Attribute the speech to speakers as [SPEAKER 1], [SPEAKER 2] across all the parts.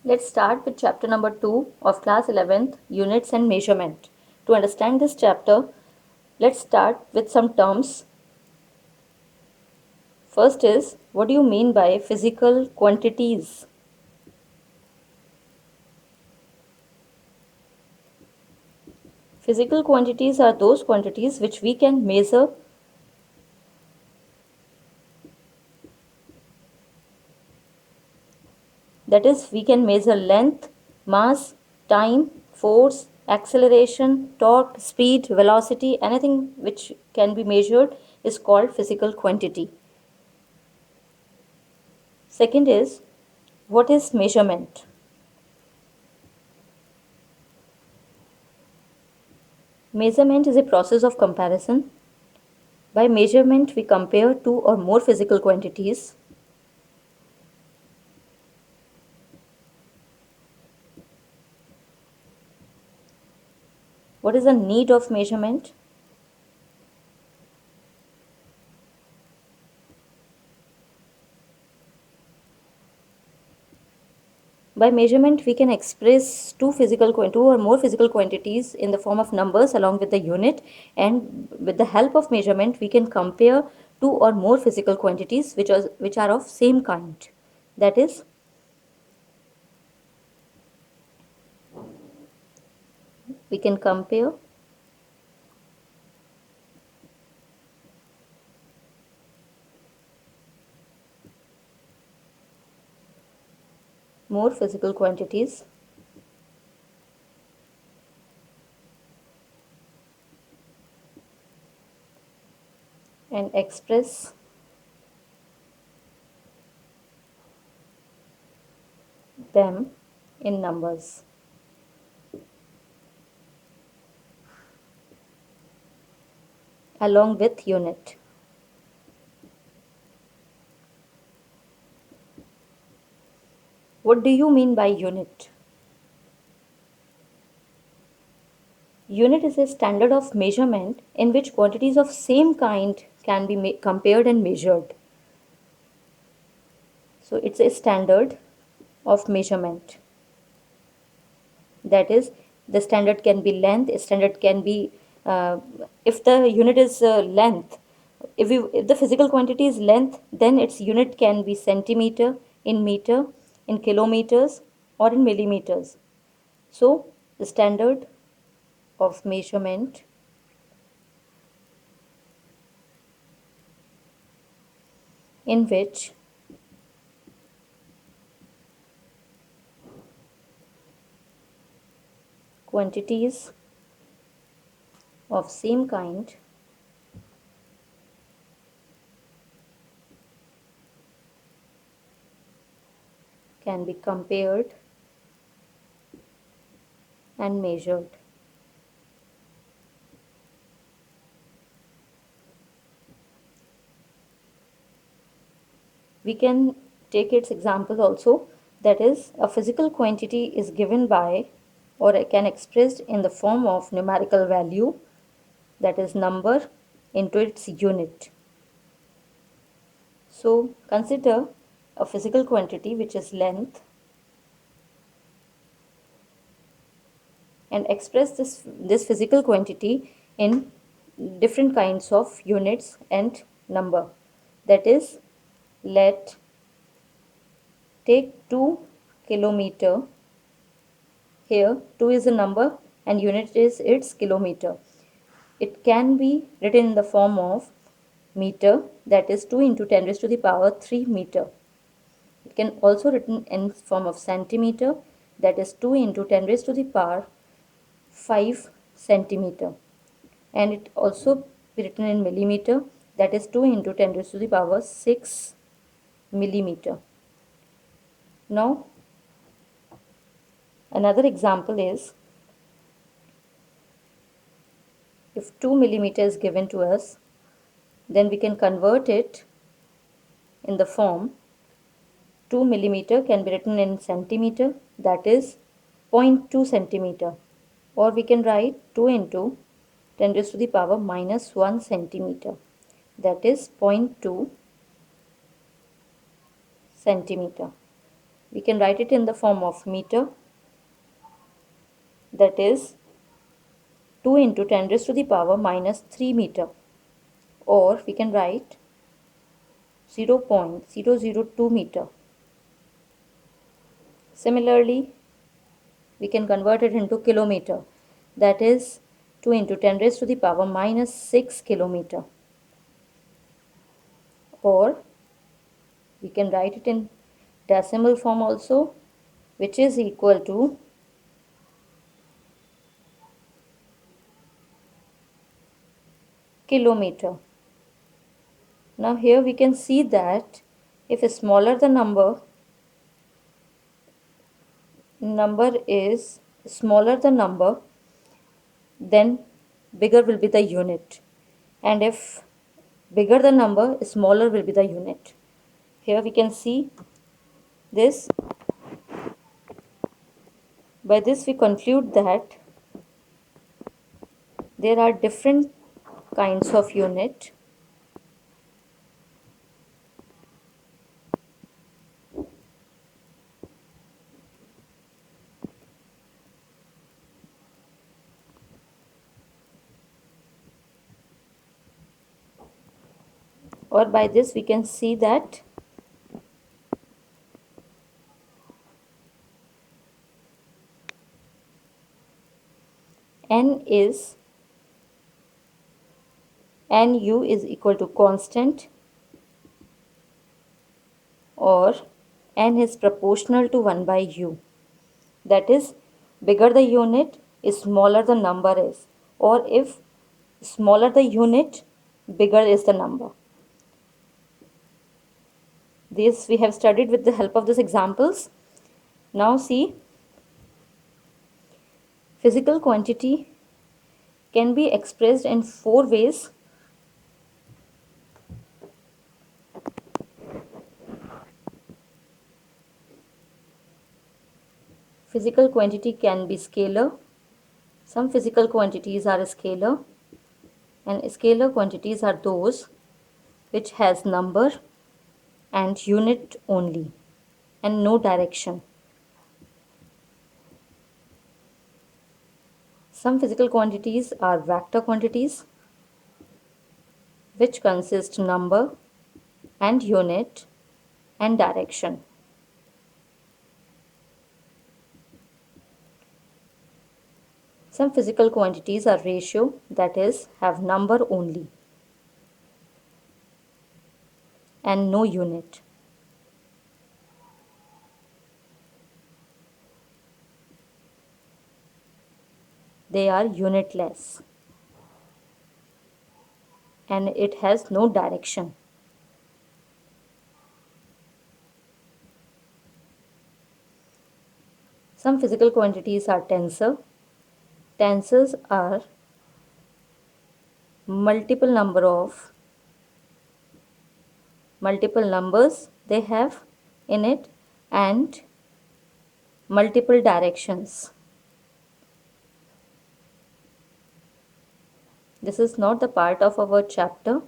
[SPEAKER 1] Let's start with chapter number 2 of class 11th, Units and Measurement. To understand this chapter, let's start with some terms. First is, what do you mean by physical quantities? Physical quantities are those quantities which we can measure. That is, we can measure length, mass, time, force, acceleration, torque, speed, velocity, anything which can be measured is called physical quantity. Second is, what is measurement? Measurement is a process of comparison. By measurement, we compare two or more physical quantities. What is the need of measurement? By measurement, we can express two or more physical quantities in the form of numbers along with the unit, and with the help of measurement, we can compare two or more physical quantities which are of same kind. That is, we can compare more physical quantities and express them in numbers. Along with unit. What do you mean by unit? Unit is a standard of measurement in which quantities of same kind can be compared and measured. So it's a standard of measurement. That is, the standard can be length, a standard can be, if the unit is length, if the physical quantity is length, then its unit can be centimeter, in meter, in kilometers, or in millimeters. So the standard of measurement in which quantities of same kind can be compared and measured. We can take its example also, that is, a physical quantity is given by or can expressed in the form of numerical value, that is number into its unit. So consider a physical quantity which is length and express this physical quantity in different kinds of units and number. That is, let take 2 kilometer. Here 2 is a number and unit is its kilometer. It can be written in the form of meter, that is 2 into 10 raised to the power 3 meter. It can also written in form of centimeter, that is 2 into 10 raised to the power 5 centimeter. And it also be written in millimeter, that is 2 into 10 raised to the power 6 millimeter. Now another example is, if 2 millimeter is given to us, then we can convert it in the form 2 millimeter can be written in centimeter, that is 0.2 centimeter, or we can write 2 into 10 raised to the power minus 1 centimeter, that is 0.2 centimeter. we can write it in the form of meter, that is 2 into 10 raised to the power minus 3 meter, or we can write 0.002 meter. Similarly, we can convert it into kilometer, that is 2 into 10 raised to the power minus 6 kilometer, or we can write it in decimal form also, which is equal to kilometer. Now here we can see that if smaller the number is smaller the number, then bigger will be the unit, and if bigger the number, smaller will be the unit. Here we can see this. By this we conclude that there are different kinds of unit, or by this we can see that nu is equal to constant, or n is proportional to 1 by u. That is, bigger the unit, smaller the number is, or if smaller the unit, bigger is the number. This we have studied with the help of these examples. Now see, physical quantity can be expressed in 4 ways. Physical quantity can be scalar. Some physical quantities are scalar, and scalar quantities are those which has number and unit only and no direction. Some physical quantities are vector quantities, which consist number and unit and direction. Some physical quantities are ratio, that is, have number only and no unit. They are unitless and it has no direction. Some physical quantities are tensor. Tensors are multiple numbers they have in it and multiple directions. This is not the part of our chapter.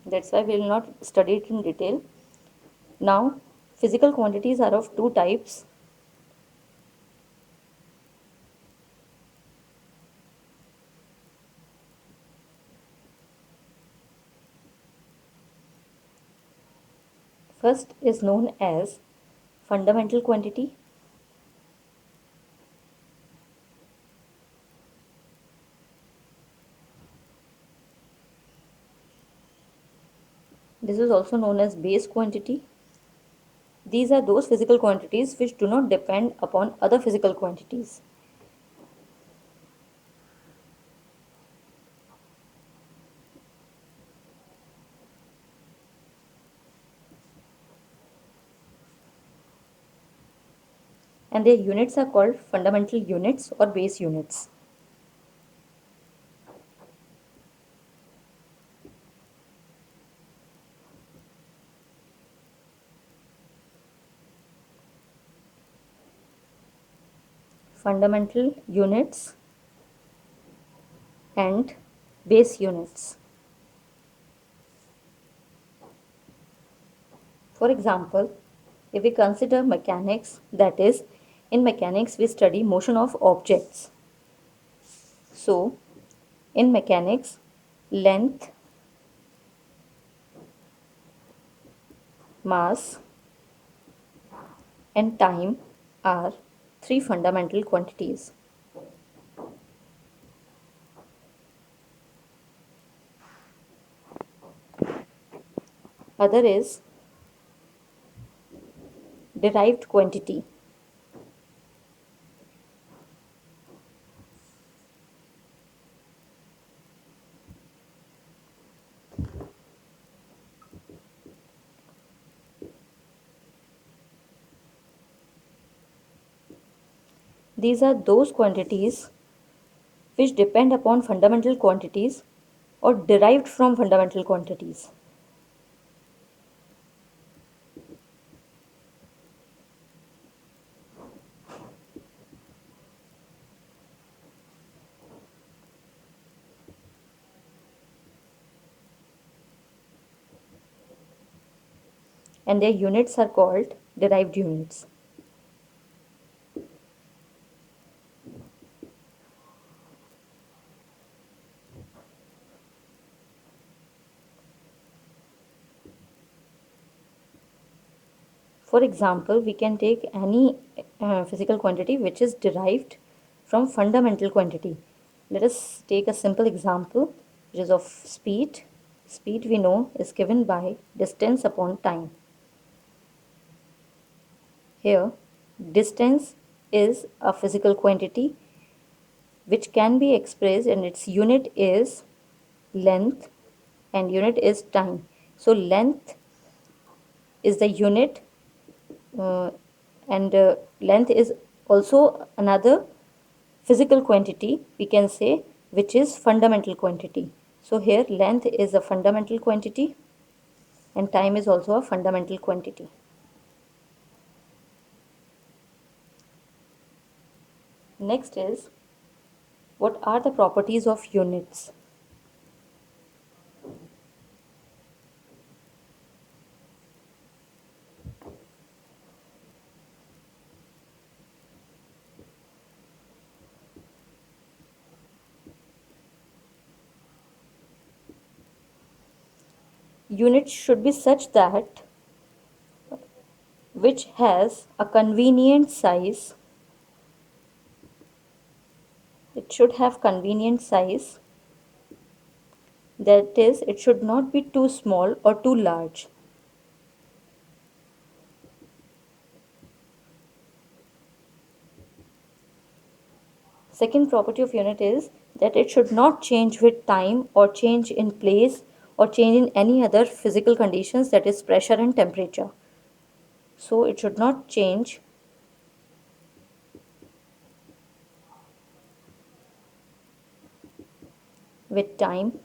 [SPEAKER 1] That's why we will not study it in detail. Now, physical quantities are of 2 types. First is known as fundamental quantity. This is also known as base quantity. These are those physical quantities which do not depend upon other physical quantities. And their units are called fundamental units or base units. Fundamental units and base units. For example, if we consider mechanics, that is, in mechanics we study motion of objects. So, in mechanics, length, mass, and time are three fundamental quantities. Other is derived quantity. These are those quantities which depend upon fundamental quantities or derived from fundamental quantities. And their units are called derived units. For example, we can take any physical quantity which is derived from fundamental quantity. Let us take a simple example which is of speed. Speed we know is given by distance upon time. Here, distance is a physical quantity which can be expressed and its unit is length and unit is time. So length is the unit uh, and length is also another physical quantity we can say which is fundamental quantity. So here length is a fundamental quantity and time is also a fundamental quantity. Next is, what are the properties of units? Units should be such that which has a convenient size. It should have convenient size, that is it should not be too small or too large. Second property of unit is that it should not change with time or change in place or change in any other physical conditions, that is pressure and temperature. So it should not change with time,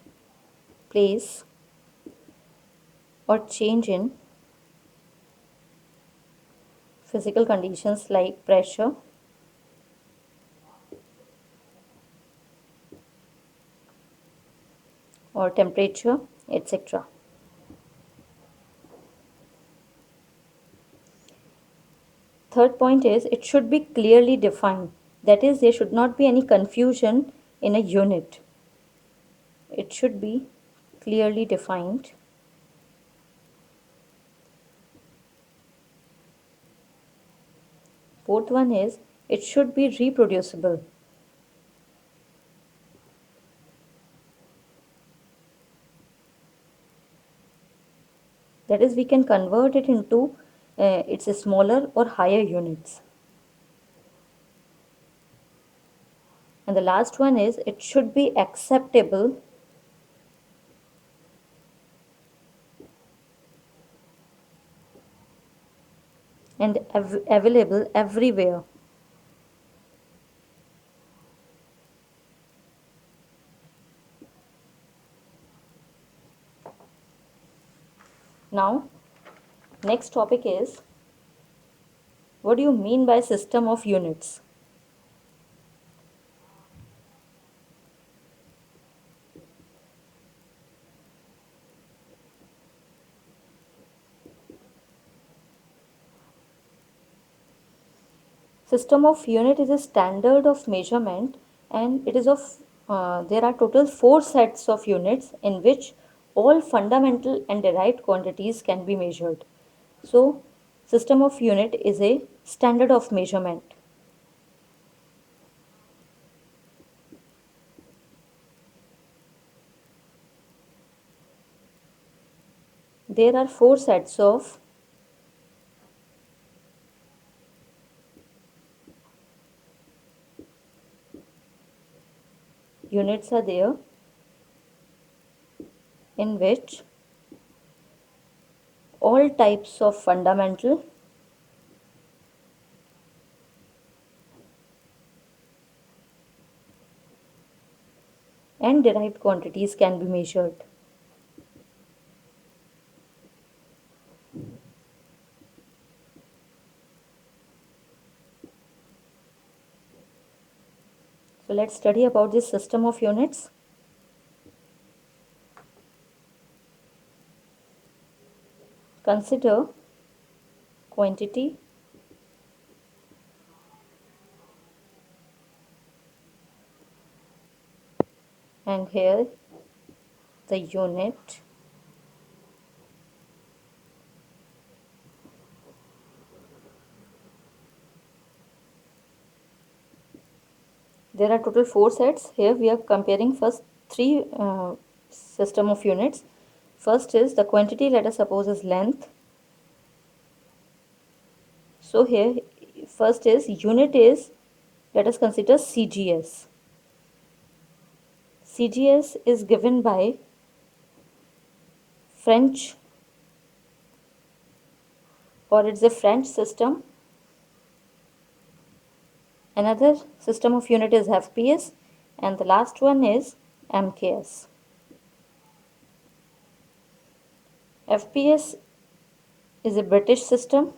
[SPEAKER 1] place or change in physical conditions like pressure, or temperature, etc. Third point is it should be clearly defined. That is, there should not be any confusion in a unit. It should be clearly defined. Fourth one is it should be reproducible. That is, we can convert it into its smaller or higher units. And the last one is it should be acceptable and available everywhere. Now, next topic is, what do you mean by system of units? System of unit is a standard of measurement, and it is of there are total 4 sets of units in which all fundamental and derived quantities can be measured. So, system of unit is a standard of measurement. There are 4 sets of units are there in which all types of fundamental and derived quantities can be measured. So let's study about this system of units. Consider quantity and here the unit. There are total 4 sets. Here we are comparing first three system of units. First is the quantity, let us suppose is length. So here first is unit is, let us consider CGS. CGS is given by French, or it's a French system. Another system of unit is FPS, and the last one is MKS. FPS is a British system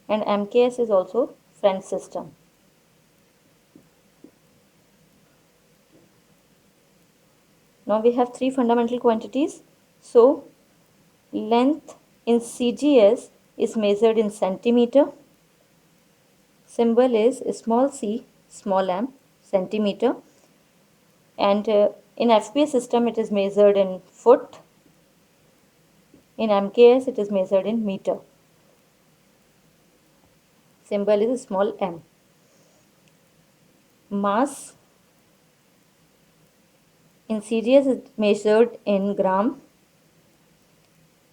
[SPEAKER 1] and MKS is also French system. Now we have 3 fundamental quantities. So length in CGS is measured in centimeter. Symbol is small c, small m, centimeter. And in FPS system it is measured in foot. In MKS it is measured in meter. Symbol is small m. Mass in CGS is measured in gram.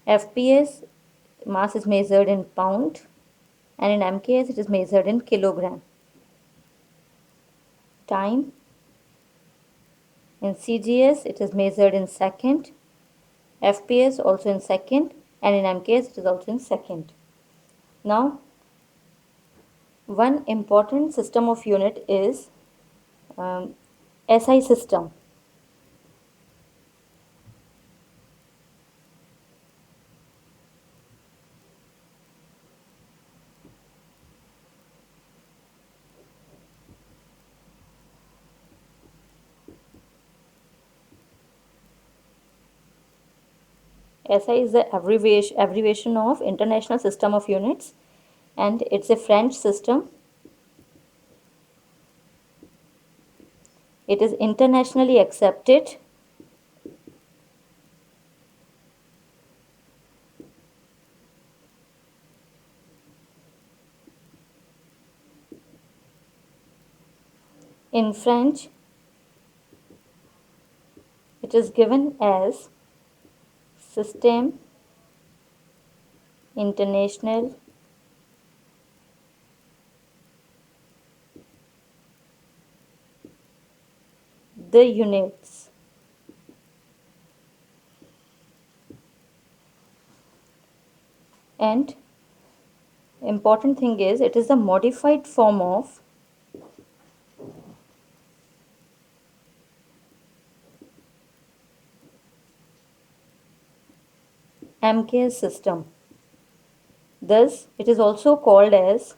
[SPEAKER 1] FPS mass is measured in pound, and in MKS it is measured in kilogram. Time in CGS it is measured in second, FPS also in second, and in MKS it is also in second. Now one important system of unit is SI system. SI is the abbreviation of International System of Units, and it's a French system. It is internationally accepted. In French, it is given as Système International the units. And important thing is it is the modified form of MKS system. Thus, it is also called as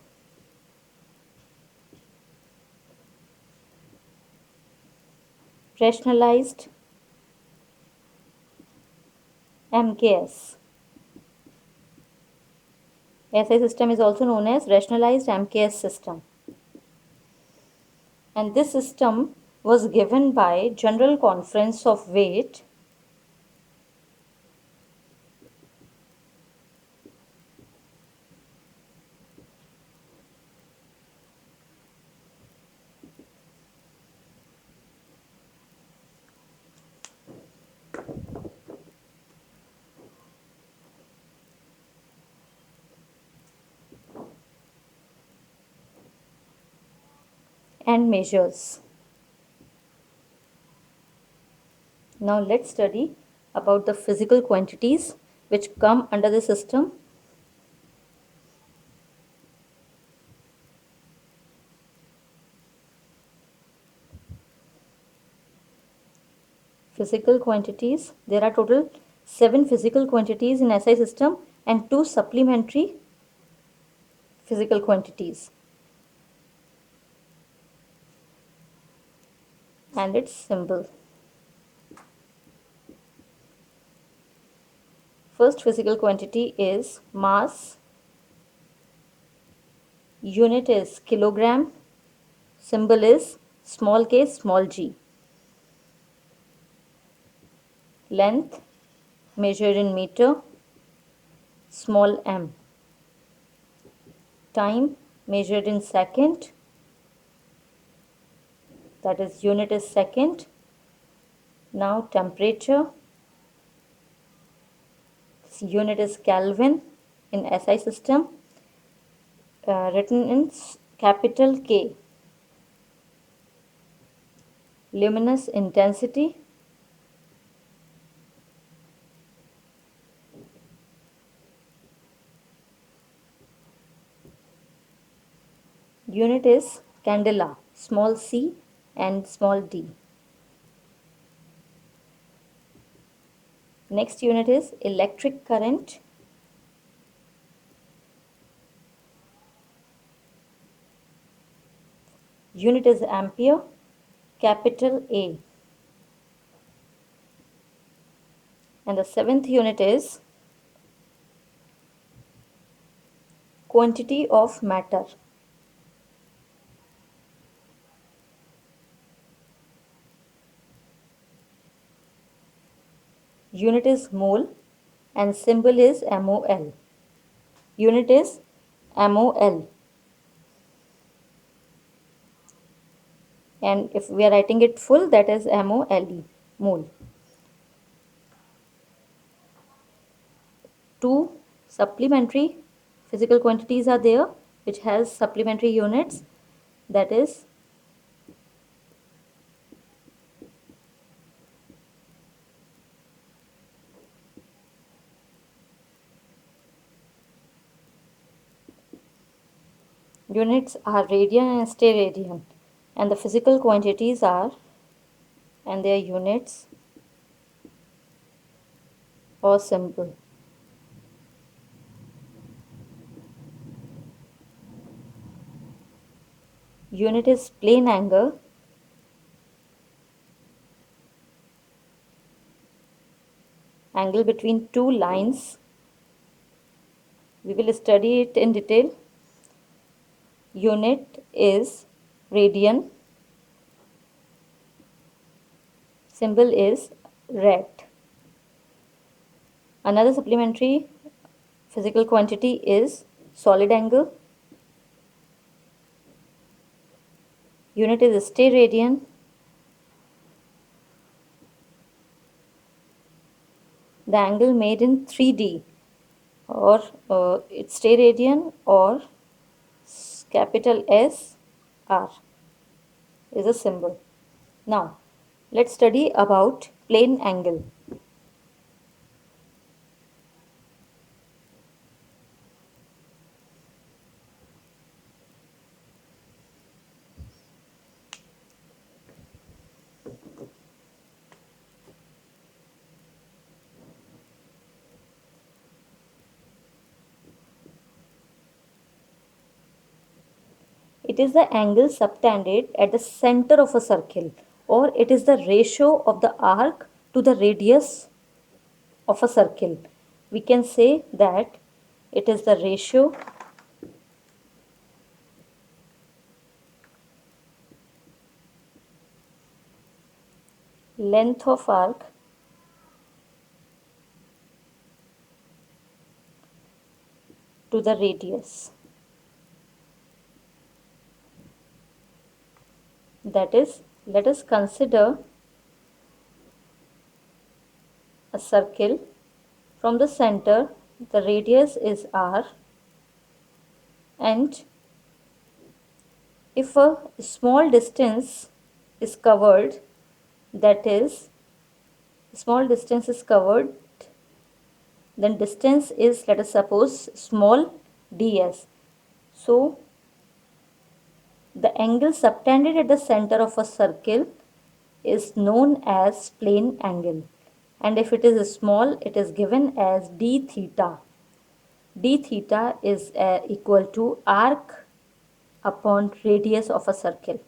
[SPEAKER 1] rationalized MKS. SI system is also known as rationalized MKS system. And this system was given by General Conference of Weight and measures. Now let's study about the physical quantities which come under the system. Physical quantities. There are total 7 physical quantities in SI system and 2 supplementary physical quantities. And its symbol. First physical quantity is mass. Unit is kilogram. Symbol is small k, small g. Length measured in meter, small m. Time measured in second, that is unit is second. Now temperature, unit is Kelvin in SI system, written in capital K. Luminous intensity, unit is candela, small c and small d. Next unit is electric current. Unit is ampere, capital A. And the 7th unit is quantity of matter. Unit is mole and symbol is MOL. Unit is MOL. And if we are writing it full, that is MOLE, mole. 2 supplementary physical quantities are there which has supplementary units, that is units are radian and steradian, and the physical quantities are and their units or symbol. Unit is plane angle. Angle between two lines. We will study it in detail. Unit is radian. Symbol is rad. Another supplementary physical quantity is solid angle. Unit is steradian. The angle made in 3D or it's steradian or capital S R is a symbol. Now let's study about plane angle. It is the angle subtended at the center of a circle, or it is the ratio of the arc to the radius of a circle. We can say that It is the ratio length of arc to the radius. That is, let us consider a circle. From the center, the radius is r, and if a small distance is covered, that is, small distance is covered, then distance is, let us suppose, small ds. So the angle subtended at the center of a circle is known as plane angle, and if it is small, it is given as d theta. D theta is equal to arc upon radius of a circle,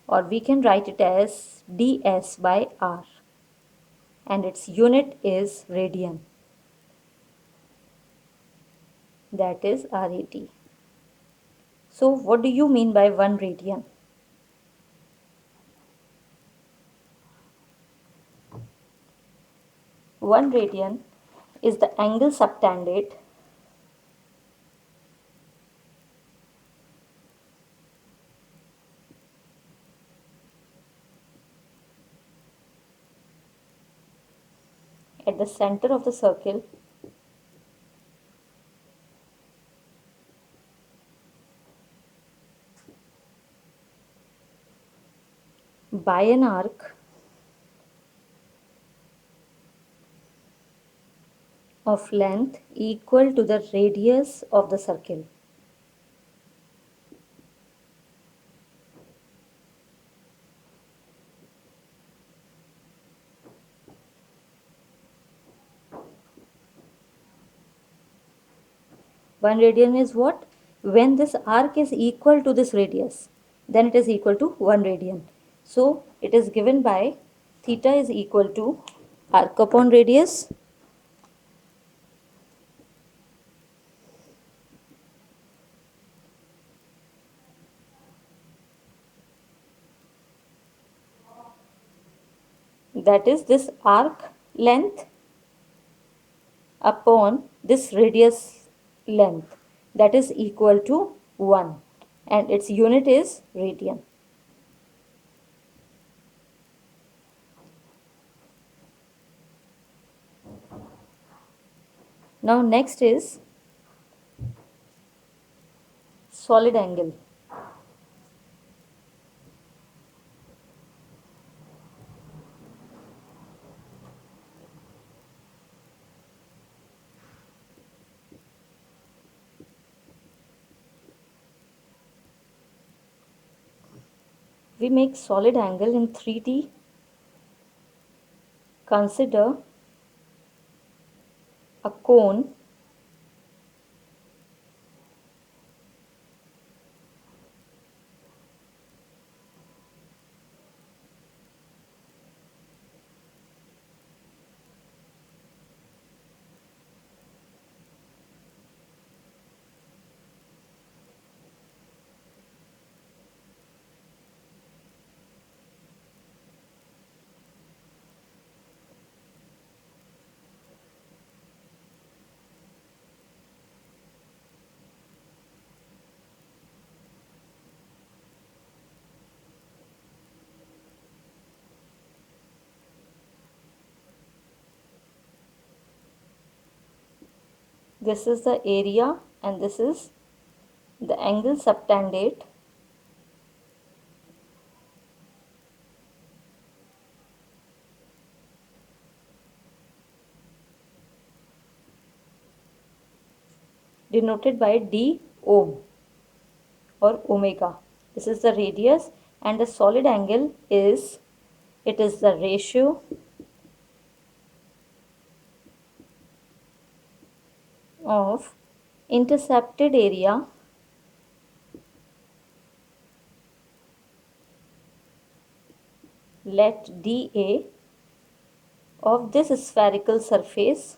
[SPEAKER 1] or we can write it as ds by r, and its unit is radian, that is RAD. So what do you mean by 1 radian? 1 radian is the angle subtended at the center of the circle by an arc of length equal to the radius of the circle. One radian is what? When this arc is equal to this radius, then it is equal to 1 radian. So it is given by theta is equal to arc upon radius that is this arc length upon this radius length, that is equal to 1, and its unit is radian. Now next is solid angle. We make solid angle in 3D. Consider a cone this is the area and this is the angle subtended denoted by d ohm or omega. This is the radius, and the solid angle is, it is the ratio of intercepted area let dA of this spherical surface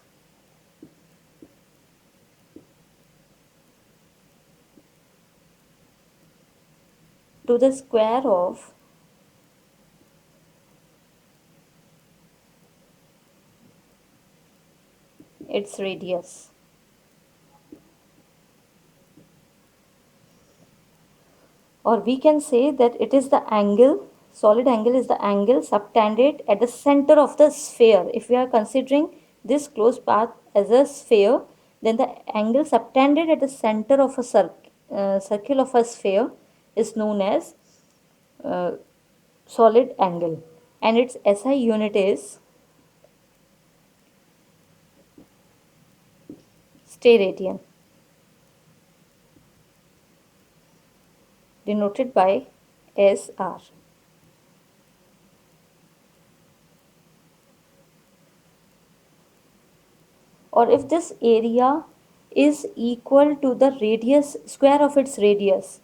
[SPEAKER 1] to the square of its radius. Or we can say that it is the angle, solid angle is the angle subtended at the center of the sphere. If we are considering this closed path as a sphere, then the angle subtended at the center of a circle of a sphere is known as solid angle, and its SI unit is steradian, denoted by SR. Or if this area is equal to the radius, square of its radius,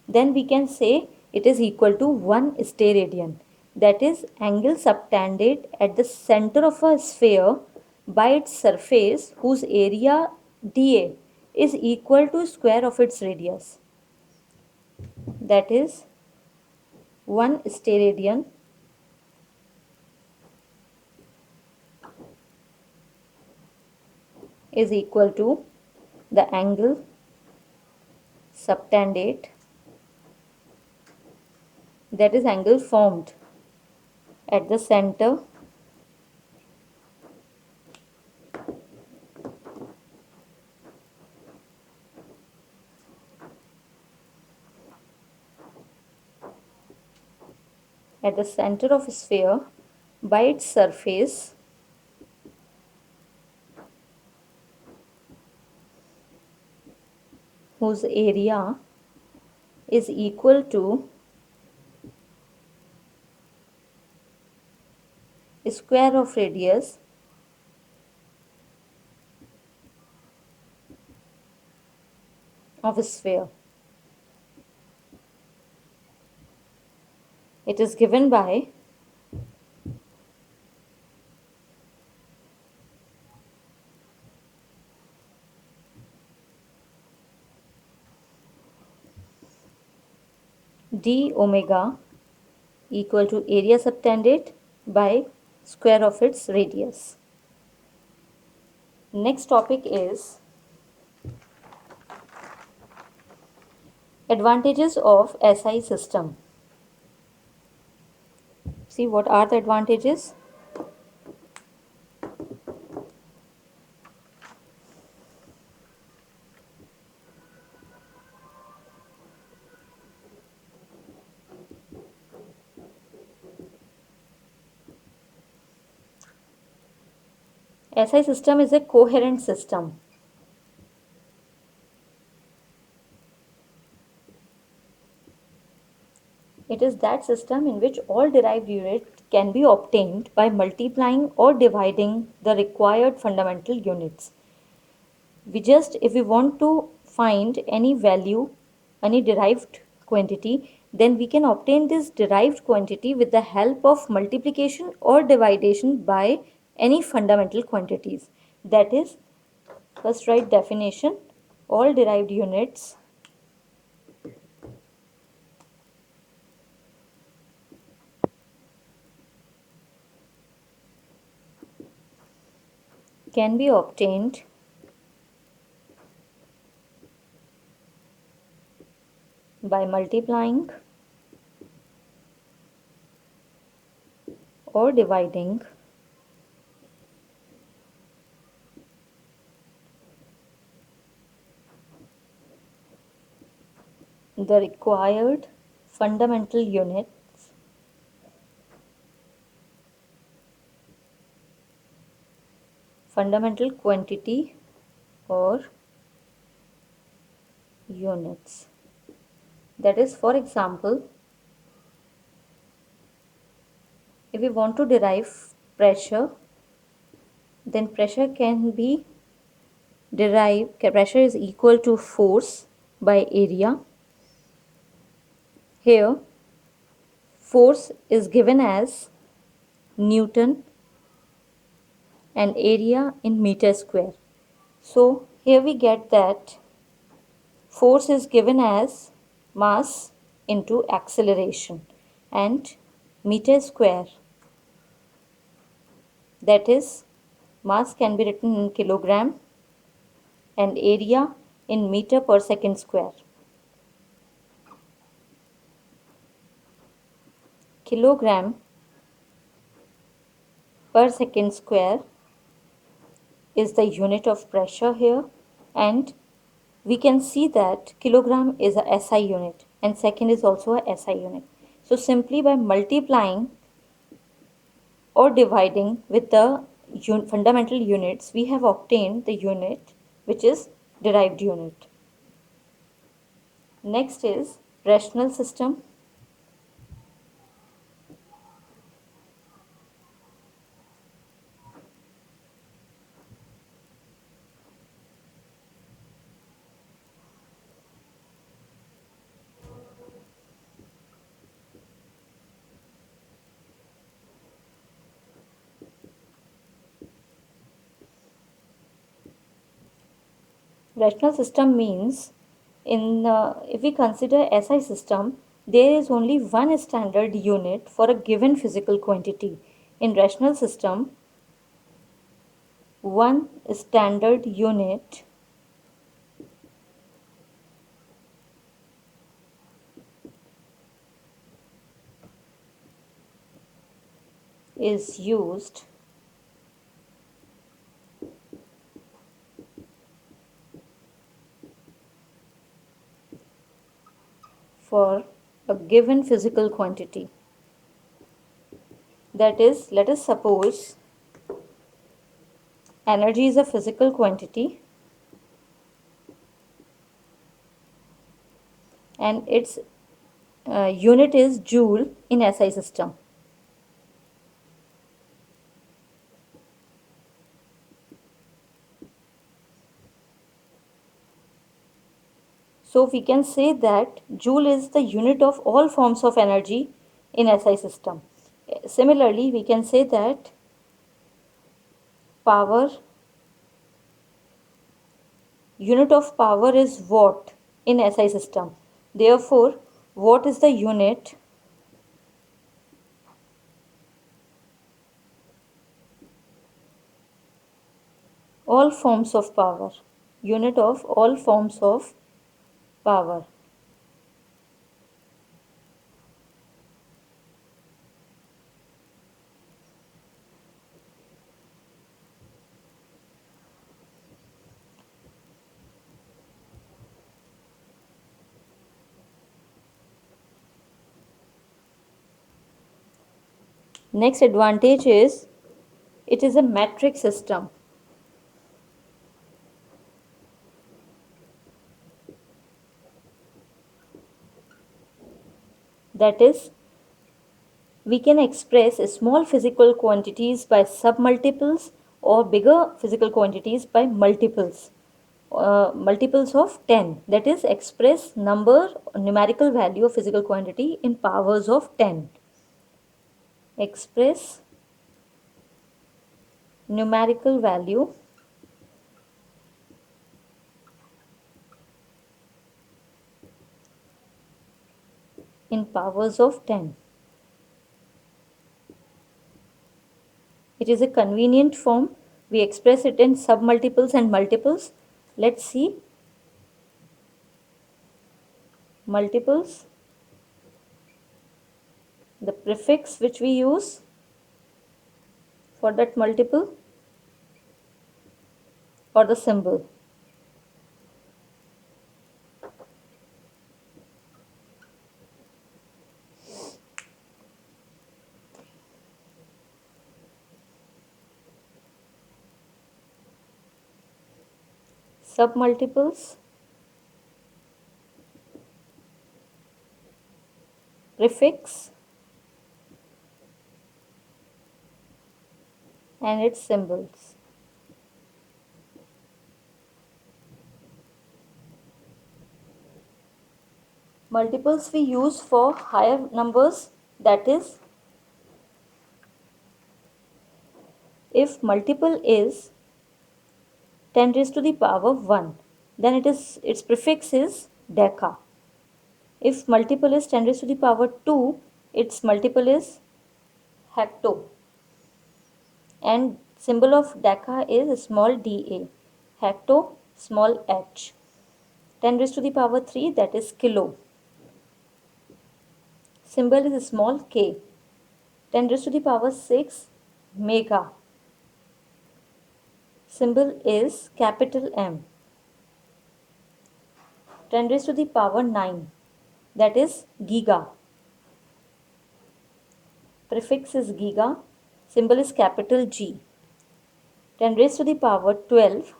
[SPEAKER 1] then we can say it is equal to 1 steradian. That is angle subtended at the center of a sphere by its surface whose area dA is equal to square of its radius. That is 1 steradian is equal to the angle subtended, that is angle formed at the center of a sphere by its surface whose area is equal to square of radius of a sphere. It is given by d omega equal to area subtended by square of its radius. Next topic is advantages of SI system. See, what are the advantages? SI system is a coherent system. It is that system in which all derived units can be obtained by multiplying or dividing the required fundamental units. If we want to find any value, any derived quantity, then we can obtain this derived quantity with the help of multiplication or division by any fundamental quantities. That is, first write definition, all derived units can be obtained by multiplying or dividing the required fundamental units fundamental quantity or units. That is, for example, if we want to derive pressure, then pressure can be derived, pressure is equal to force by area. Here, force is given as Newton and area in meter square. So here we get that force is given as mass into acceleration, and meter square, that is mass can be written in kilogram and area in meter per second square. Kilogram per second square is the unit of pressure here, and we can see that kilogram is a SI unit and second is also a SI unit. So simply by multiplying or dividing with the fundamental units, we have obtained the unit which is derived unit. Next is rational system. Rational system means if we consider SI system, there is only one standard unit for a given physical quantity. In rational system, one standard unit is used for a given physical quantity. That is, let us suppose energy is a physical quantity and its unit is joule in SI system. So we can say that joule is the unit of all forms of energy in SI system. Similarly, we can say that power, unit of power is watt in SI system. Therefore, watt is the unit all forms of power, unit of all forms of power. Next advantage is it is a metric system. That is, we can express small physical quantities by submultiples or bigger physical quantities by multiples of 10. That is, express numerical value of physical quantity in powers of 10. Express numerical value in powers of 10. It is a convenient form. We express it in submultiples and multiples. Let's see. Multiples, the prefix which we use for that multiple, or the symbol. Submultiples, prefix, and its symbols. Multiples we use for higher numbers, that is, if multiple is 10 raised to the power 1, then its prefix is deca. If multiple is 10 raised to the power 2, its multiple is hecto. And symbol of deca is small da. Hecto, small h. 10 raised to the power 3, that is kilo. Symbol is small k. 10 raised to the power 6, mega. Symbol is capital M. 10 raised to the power 9, that is giga. Prefix is giga. Symbol is capital G. 10 raised to the power 12,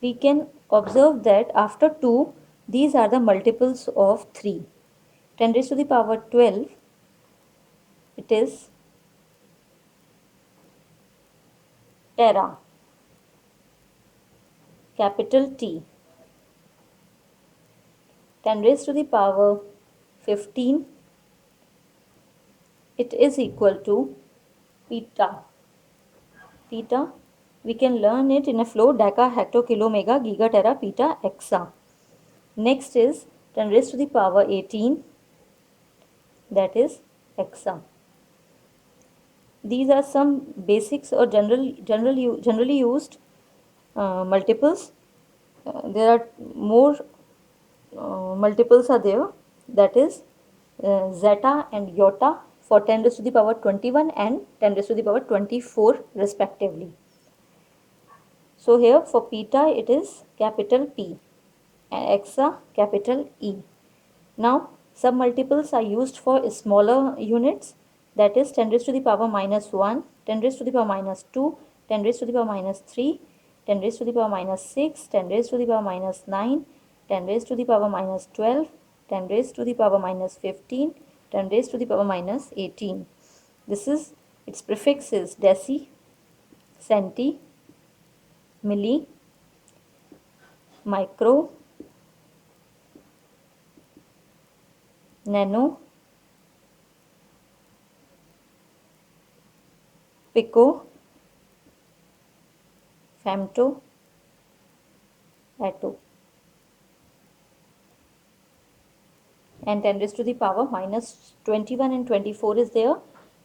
[SPEAKER 1] we can observe that after 2, these are the multiples of 3. 10 raised to the power 12, it is tera, capital T. 10 raised to the power 15, it is equal to peta. Peta, we can learn it in a flow: deca, hecto, kilo, mega, giga, tera, peta, exa. Next is 10 raised to the power 18, that is exa. These are some basics or generally used multiples. There are more multiples are there, that is zeta and iota for 10 raised to the power 21 and 10 raised to the power 24 respectively. So here for peta it is capital P and exa capital E. Now submultiples are used for smaller units, that is 10 raised to the power minus 1, 10 raised to the power minus 2, 10 raised to the power minus 3, 10 raised to the power minus 6, 10 raised to the power minus 9, 10 raised to the power minus 12, 10 raised to the power minus 15, 10 raised to the power minus 18. This is, its prefix is deci, centi, milli, micro, nano, pico, femto, atto. And 10 raised to the power minus 21 and 24 is there.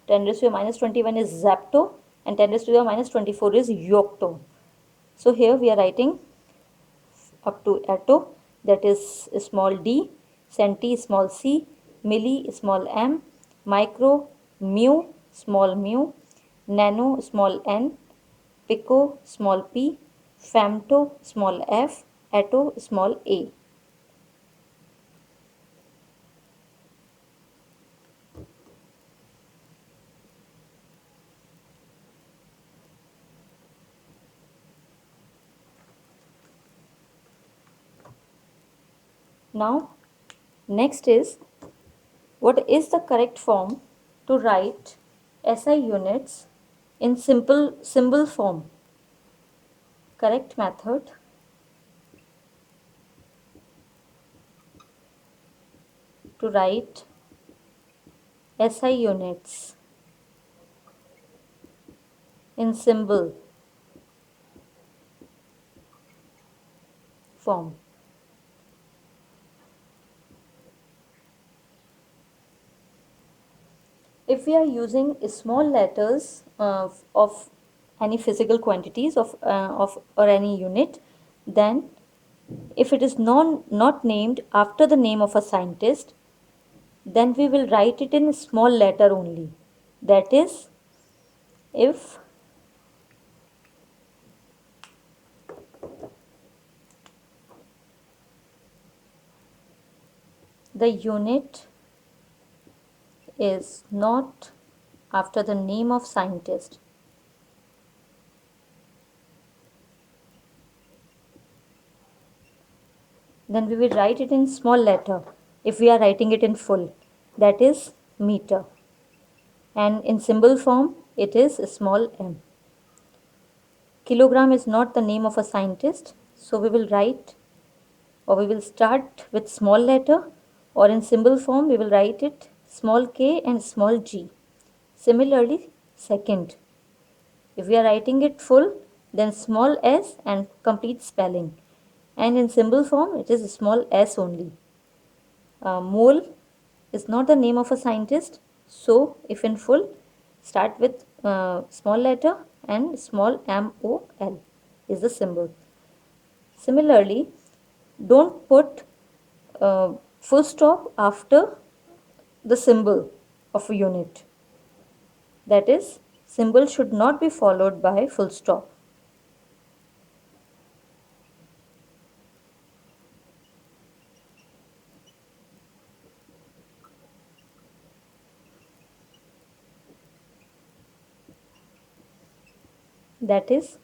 [SPEAKER 1] 10 raised to the minus 21 is zapto and 10 raised to the minus 24 is yocto. So here we are writing up to atto, that is small d, centi small c, milli small m, micro mu small mu, nano small n, pico small p, femto small f, atto small a. Now next is, what is the correct form to write SI units in simple symbol form? Correct method: to write SI units in symbol form. If we are using small letters of any physical quantities of or any unit, then if it is not named after the name of a scientist, then we will write it in small letter only. That is, if the unit is not after the name of scientist, then we will write it in small letter. If we are writing it in full, that is meter, and in symbol form it is small m. Kilogram is not the name of a scientist, so we will write, or we will start with small letter, or in symbol form we will write it small k and small g. Similarly, second, if we are writing it full, then small s and complete spelling. and in symbol form it is small s only. Mole is not the name of a scientist, so if in full, start with small letter and small MOL is the symbol. Similarly, don't put full stop after the symbol of a unit. That is, symbol should not be followed by full stop. That is,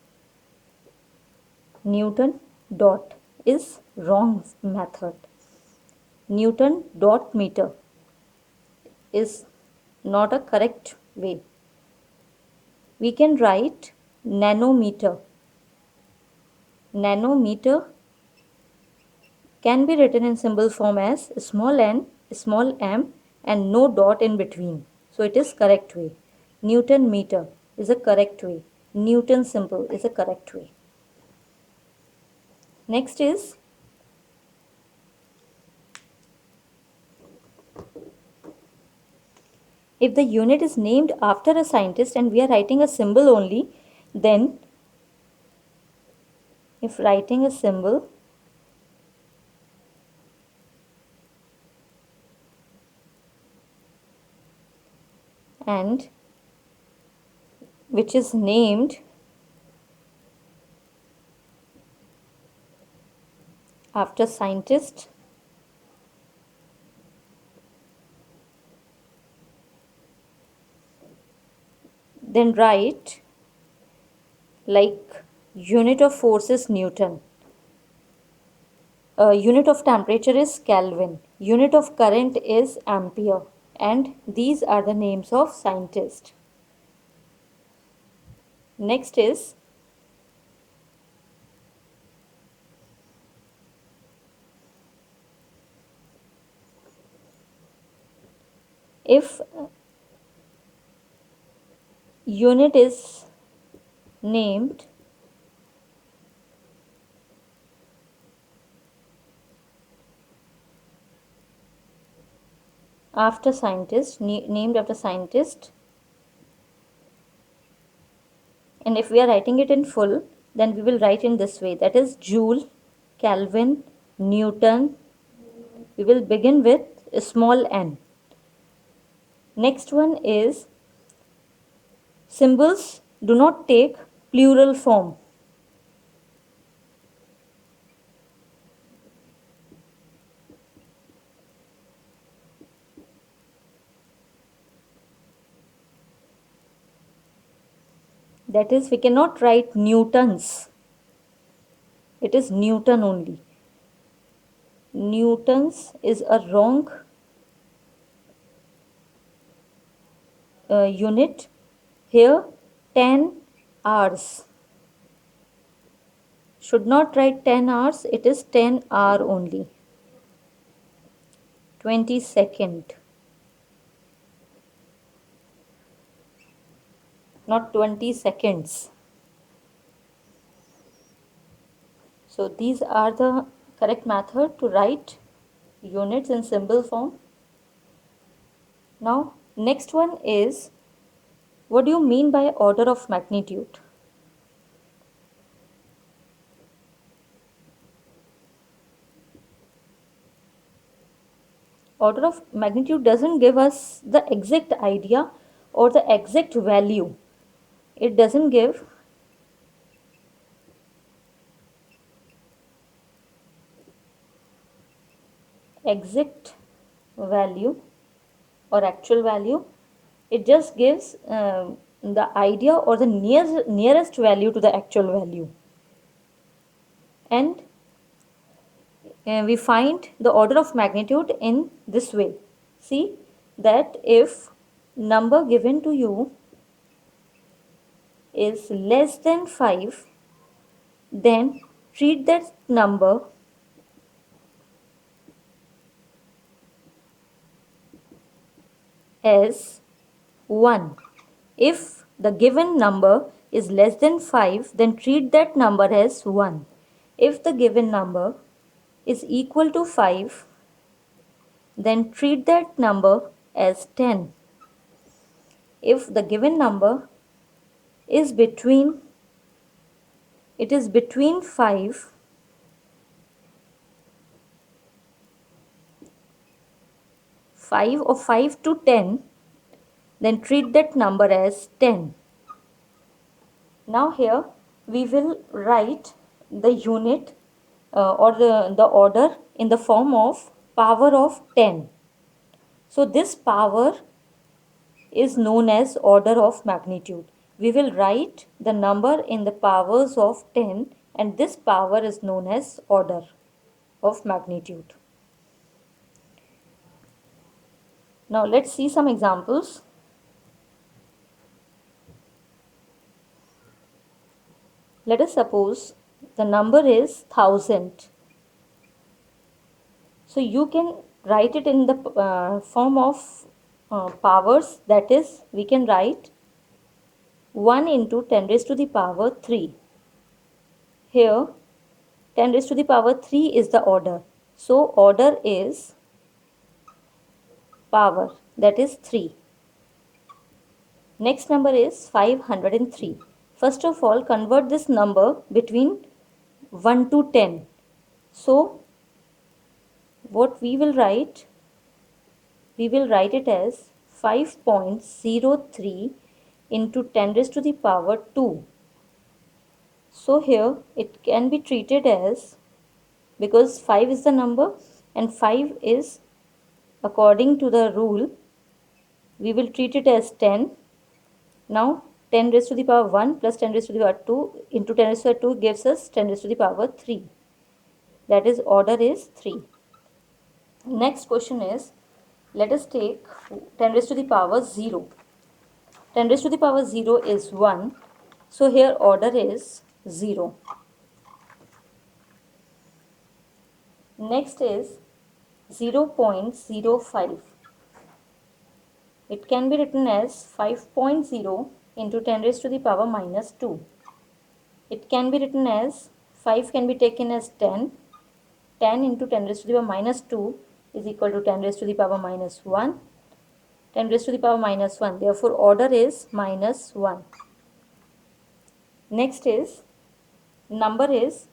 [SPEAKER 1] Newton dot is wrong method. Newton dot meter is not a correct way. We can write nanometer. Nanometer can be written in symbol form as small n, small m and no dot in between. So it is correct way. Newton meter is a correct way. Newton symbol is a correct way. Next is if the unit is named after a scientist and we are writing a symbol only, then if writing a symbol and which is named after scientist, then write like unit of force is Newton, unit of temperature is Kelvin, unit of current is ampere, and these are the names of scientists. Next is if unit is named after scientist, named after scientist, and if we are writing it in full, then we will write in this way, that is Joule, Kelvin, Newton. We will begin with small n. Next one is symbols do not take plural form. That is, we cannot write Newtons. It is Newton only. Newtons is a wrong unit. Here 10 hours. Should not write 10 hours, it is 10 hour only. 22nd. Not 20 seconds. So these are the correct method to write units in symbol form. Now next one is, what do you mean by order of magnitude? Order of magnitude doesn't give us the exact idea or the exact value. It doesn't give exact value or actual value. It just gives the idea or the nearest value to the actual value. And we find the order of magnitude in this way. See that if number given to you is less than 5, then treat that number as 1. If the given number is less than 5, then treat that number as 1. If the given number is equal to 5, then treat that number as 10. If the given number is between 5 or 5 to 10, then treat that number as 10. Now here we will write the unit or the order in the form of power of 10. So this power is known as order of magnitude. We will write the number in the powers of 10, and this power is known as order of magnitude. Now let's see some examples. Let us suppose the number is 1000. So you can write it in the form of powers, that is, we can write 1 into 10 raised to the power 3. Here 10 raised to the power 3 is the order. So order is power, that is 3. Next number is 503. First of all, convert this number between 1 to 10. So what we will write it as 5.03 into 10 raised to the power 2. So here it can be treated as, because 5 is the number and 5 is according to the rule, we will treat it as 10. Now 10 raised to the power 1 plus 10 raised to the power 2 into 10 raised to the power 2 gives us 10 raised to the power 3. That is, order is 3. Next question is, let us take 10 raised to the power 0. 10 raised to the power 0 is 1. So here order is 0. Next is 0.05. It can be written as 5.0 into 10 raised to the power minus 2. It can be written as 5 can be taken as 10. 10 into 10 raised to the power minus 2 is equal to 10 raised to the power minus 1. 10 raised to the power minus 1. Therefore, order is minus 1. Next is, number is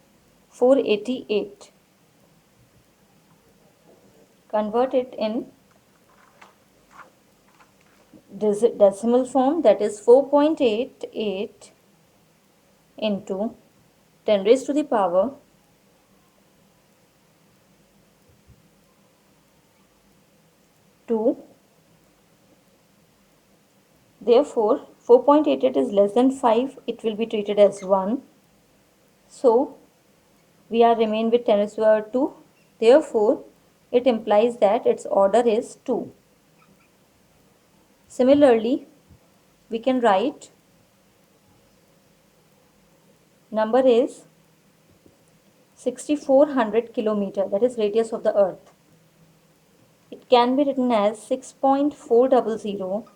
[SPEAKER 1] 488. Convert it in decimal form, that is 4.88 into 10 raised to the power two. Therefore, 4.88 is less than 5. It will be treated as 1. So, we are remain with 10 raised to the power 2. Therefore, it implies that its order is 2. Similarly, we can write number is 6400 kilometer, that is radius of the earth. It can be written as 6.400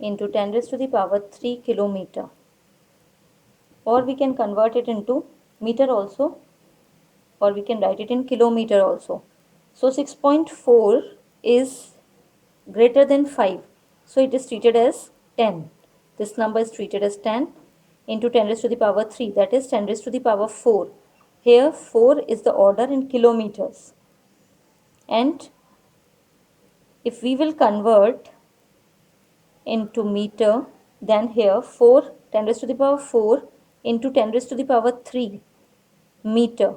[SPEAKER 1] into 10 raised to the power 3 kilometer. Or we can convert it into meter also, or we can write it in kilometer also. So 6.4 is greater than 5. So it is treated as 10. This number is treated as 10 into 10 raised to the power 3, that is 10 raised to the power 4. Here 4 is the order in kilometers. And if we will convert into meter, then here 4, 10 raised to the power 4 into 10 raised to the power 3 meter,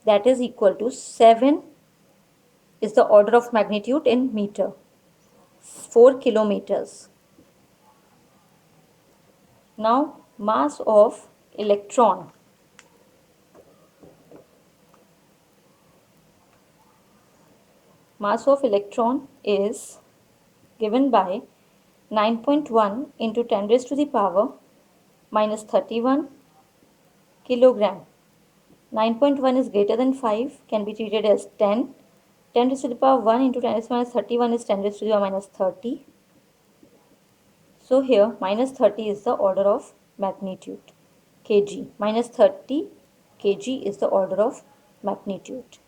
[SPEAKER 1] that is equal to 7 is the order of magnitude in meter, 4 kilometers. Now mass of electron. Mass of electron is given by 9.1 into 10 raised to the power minus 31 kilogram. 9.1 is greater than 5, can be treated as 10. 10 raised to the power 1 into 10 raised to the minus 31 is 10 raised to the power minus 30. So here minus 30 is the order of magnitude, kg. Minus 30 kg is the order of magnitude.